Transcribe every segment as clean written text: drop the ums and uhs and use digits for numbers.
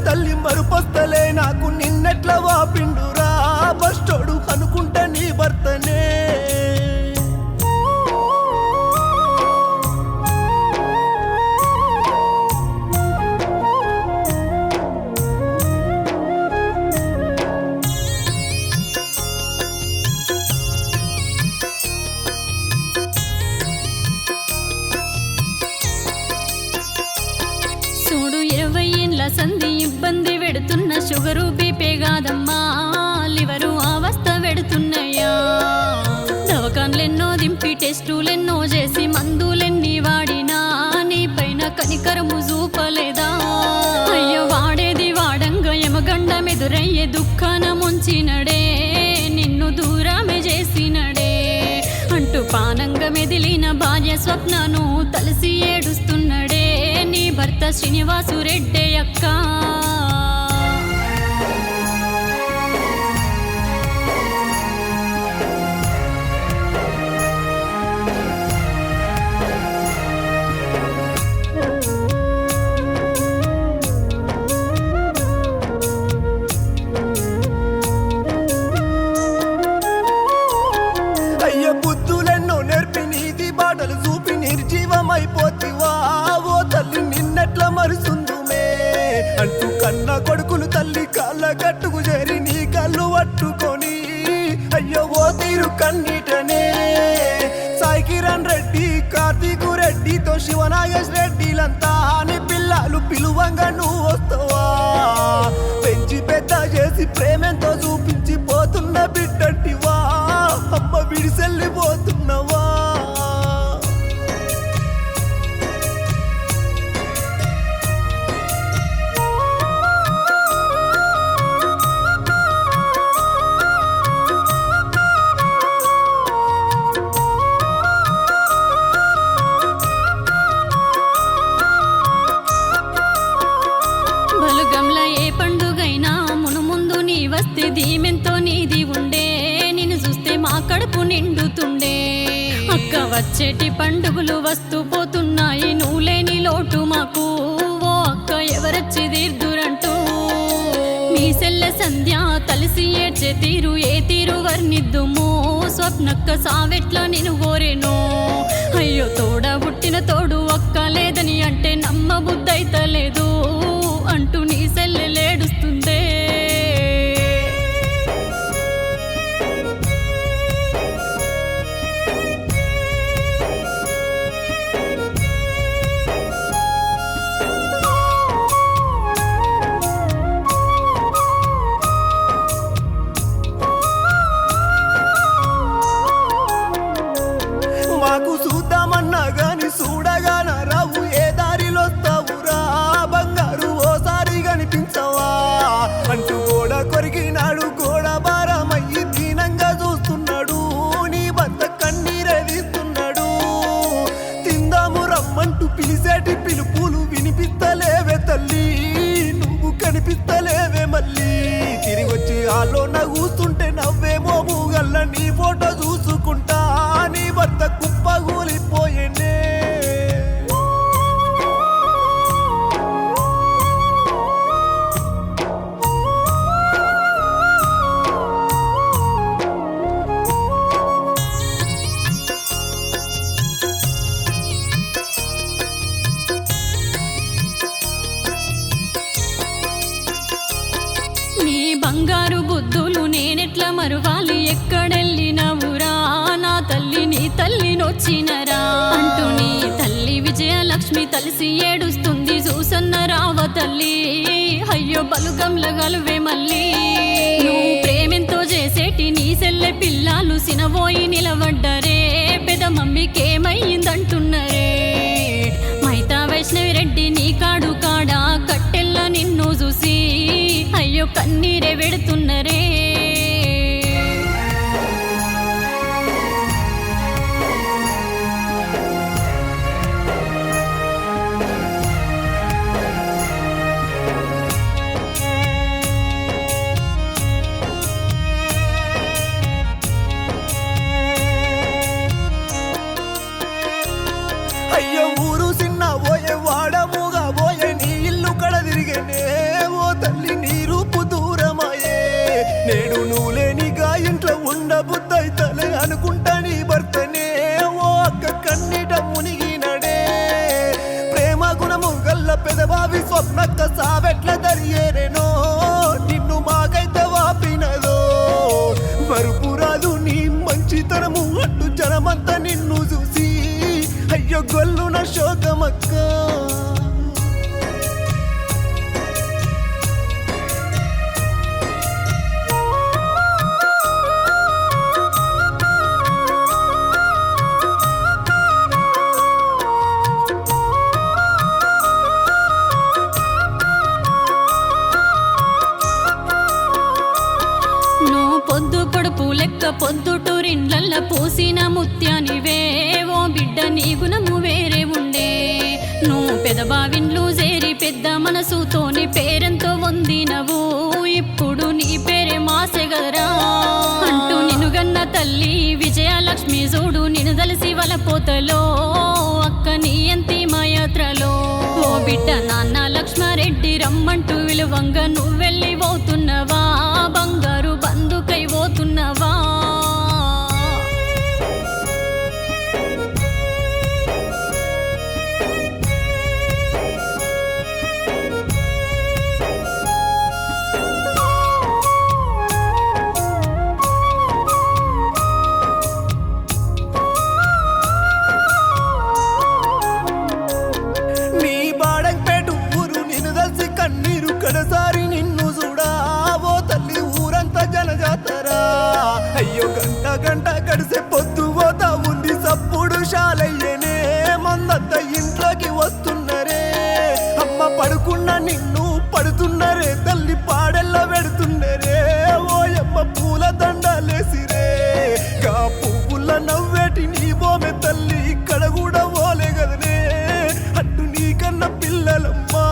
తల్లి మరుపొస్తలే నాకు నిన్నెట్ల వాపిండురా బస్టోడు అనుకుంటా నీ భర్తనే చూడు 20 ఏండ్ల సంధి ఇబ్బంది పెడుతున్న షుగరు బీపీ కాదమ్మా లివరు అవస్థ పెడుతున్నాయా దవకాన్లెన్నో దింపి టెస్టులెన్నో చేసి మందులెన్ని వాడినా నీ పైన కనికరము చూపలేదా అయ్యో వాడేది వాడంగా యమగండ మెదురయ్యే దుఃఖాన ముంచినడే నిన్ను దూరమే చేసినడే అంటూ పానంగా మెదిలిన భార్య స్వప్నను తలసి ఏడుస్తున్నడే నీ భర్త శ్రీనివాసు రెడ్డి అక్క అయ్య బుద్ధులెన్నో నేర్పి నీతి బాటలు చూపి నిర్జీవమైపోతివా ఓ తల్లి నిన్నెట్ల మరుసుందుమే అంటూ కన్న కొడుకులు తల్లి కాళ్ళ గట్టుకు చేరి నీ కళ్ళు పట్టుకొని అయ్యో ఓ తీరు కన్నీటనే సాయి కిరణ్ రెడ్డి కార్తీకు రెడ్డితో శివనాగేష్ రెడ్డిలంతా నీ పిల్లలు పిలువంగా నువ్వు వస్తావా పెంచి పెద్ద చేసి ప్రేమెంతో చూపించి పోతున్న బిడ్డంటివా అమ్మ విడిసెళ్ళిపోతున్నవా బలుగంల ఏ పండుగైనా మునుముందు నీ వస్తే దీమెంతో నీది ఉండే నిన్ను చూస్తే మా కడుపు నిండుతుండే అక్క వచ్చేటి పండుగలు వస్తూ పోతున్నాయి నువ్వు లేని లోటు మాకు ఓ అక్క ఎవరొచ్చి తీర్దురంటూ మీ సెల్ల సంధ్య తలిసి ఏడ్చే తీరు ఏ తీరు వర్ణిద్దుము స్వప్నక్క సావెట్లా నేను కోరేను అయ్యో తోడ పుట్టిన తోడు అక్క లేదని అంటే నమ్మ బుద్ధైతలేదు అంటూ నీ సెల్లెలేడుస్తుందే మాకు చూద్దామన్నా గాని చూడగాన రావు ఏ దారిలో వస్తావురా బంగారు ఓసారి కనిపించవా అంటూ గోడ కొరికినాడు గోడ భారమయ్యి దీనంగా చూస్తున్నాడు నీ భర్త కన్నీరే తీస్తున్నాడు తిందాము రమ్మంటూ పిలిసేటి పిలుపులు వినిపిస్తలేవే తల్లి నువ్వు కనిపిస్తలేవే మళ్ళీ తిరిగొచ్చి ఆలోన కూస్తుంటే నవ్వేమో మూగల్ల నీ ఫోటో చూసుకుంటా నీ భర్త కుప్పగూలిపోయేనే నీ బంగారు బుద్ధులు నేనెట్లా మరువాలి ఎక్కడెళ్ళినవురా నా తల్లి నీ తల్లి నొచ్చినరా అంటూ నీ తల్లి విజయలక్ష్మి తలిసి ఏడుస్తుంది చూసన్న రావ తల్లి అయ్యో బలుగంల గలువే మళ్ళీ నువ్వు ప్రేమెంతో చేసేటి నీ సెల్లె పిల్లలు సినబోయి నిలబడ్డరే పెద మమ్మీకేమయ్యిందంటున్నరే మైతా వైష్ణవి రెడ్డి నీ కాడు కాడా కట్టెల్ల నిన్ను చూసి అయ్యో కన్నీరే వెడుతున్నరే అనుకుంటా నీ భర్తనే ఓ అక్క కన్నీట మునిగినడే ప్రేమ గుణము గల్ల పెదబావి స్వప్నక్క సావెట్ల దరియేరేనో నిన్ను మాకైతే వాపినదో మరుపురాదు నీ మంచితనము అట్టు జనమంతా నిన్ను చూసి అయ్యో గొల్లున శోకమక్క పొద్దు పొడుపు లెక్క పొద్దుటూరిండ్లల్ల పూసిన ముత్యానివే ఓ బిడ్డ నీ గుణము వేరే ఉండే నువ్వు పెదబావిండ్లు చేరి పెద్ద మనసుతోని పేరెంతో వందినవు ఇప్పుడు నీ పేరే మాసెగదరా అంటూ నిన్ను గన్న తల్లి విజయలక్ష్మి చూడు నిన్ను దలిసి వలపోతలో అక్క నీ ఎంతి మా యాత్రలో ఓ బిడ్డ నాన్న లక్ష్మారెడ్డి రమ్మంటూ విలువంగా నువ్వెళ్ళి పోతున్నవా బంగారు బందుకై పోతున్నవా నీ బాడంపేట ఊరు నిన్ను దల్సి కన్నీరు కడసారి నిన్ను చూడా ఓ తల్లి ఊరంతా జనజాతరా అయ్యో గంట గంట గడిసే పొద్దు పోతా ఉంది సప్పుడు శాలయ్యనే మందంతా ఇంట్లోకి వస్తున్నరే అమ్మ పడుకున్న నిన్ను పడుతున్నరే తల్లి పాడెల్ల పెడుతున్నరే ఓ అమ్మ పూల దండలేసిరే గా పువ్వుల నవ్వేటి నీ బోమె తల్లి ఇక్కడ కూడా ఓలే గదనే అట్టు నీకన్న పిల్లలమ్మా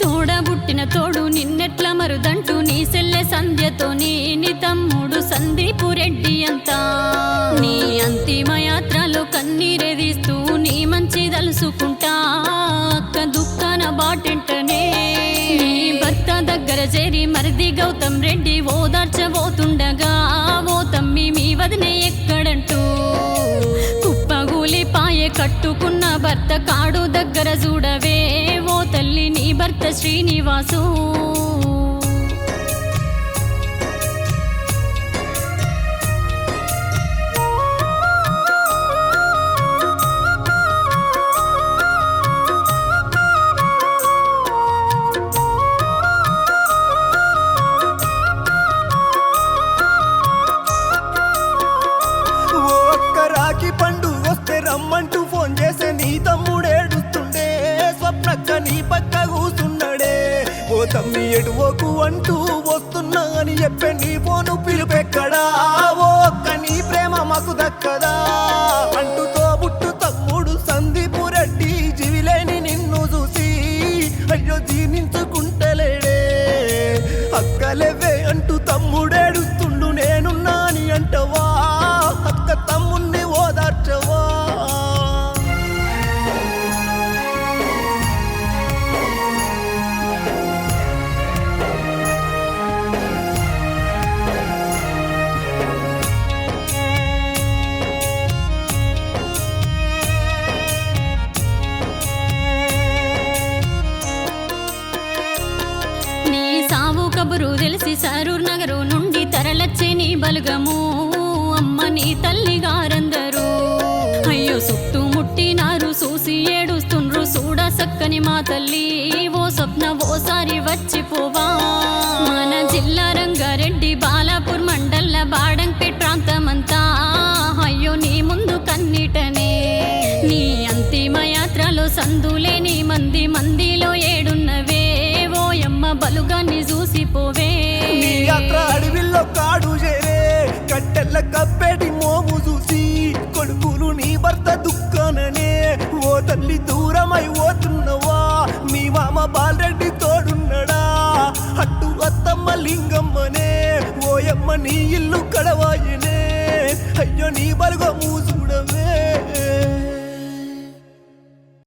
తోడబుట్టిన తోడు నిన్నెట్ల మరుదంటూ నీ సెల్లె సంధ్యతోని నీ తమ్ముడు సందీపు రెడ్డి అంతా నీ అంతిమ యాత్రలో కన్నీరెదీస్తూ నీ మంచి తలుసుకుంటా అక్క దుఃఖాన బాటెంటనే నీ భర్త దగ్గర చేరి మరిది గౌతమ్ రెడ్డి ఓదార్చబోతుండగా ఓ తమ్మి మీ వదినే ఎక్కడంటూ కుప్పగూలిపాయే కట్టుకున్న భర్త కాడు దగ్గర చూడవే ఓ తల్లి నీ భర్త శ్రీనివాసు రాఖీ పండు వస్తే రమ్మంటూ ఫోన్ చేసే నీ తమ్ముడేడుస్తుండే స్వప్నక్క నీ పక్క కూసున్నాడే ఓ తమ్మి ఎడువకు అంటూ వస్తున్నా అని చెప్పే నీ ఫోను పిలుపెక్కడా ఓ అక్క నీ ప్రేమ మాకు దక్కదా అంటూ తోబుట్టు తమ్ముడు సందీపు రెడ్డి జీవిలేని నిన్ను చూసి అయ్యో జీర్ణించుకుంటలేడే అక్కలేవే అంటూ తమ్ముడేడుస్తుండు నేనున్నా అని అంటవా అక్క తమ్ముణ్ణి ఓదార్చవా నీ సావు కబురు తెలిసి సరూర్ నగరు నుండి తరలచ్చే నీ బలుగము అమ్మ నీ తల్లి గారందరూ అయ్యో చుట్టూ ముట్టినారు చూసి ఏడుస్తుండ్రు చూడ సక్కని మా తల్లి ఓ స్వప్న ఓసారి వచ్చిపోవా మన జిల్లా రంగారెడ్డి బాలాపూర్ మండల బాడంపేట్ ప్రాంతమంతా అయ్యో నీ ముందు కన్నీటనే నీ అంతిమ యాత్రలో సందులేని మందిలో ఏడున్నవే ఓయమ్మ బలుగాన్ని చూసిపోవే నీ యాత్ర అడవిలో కాడు చేరే కట్టెల్ల కప్పేటి మోము చూసి కొడుకులు నీ భర్త దుఃఖాననే ఓ తల్లి దూరమై పోతున్నవా మీ మామ బాలరెడ్డి తోడున్నడా నీ ఇల్లు కడవాయనే అయ్యో నీ బలుగ మూసుడవే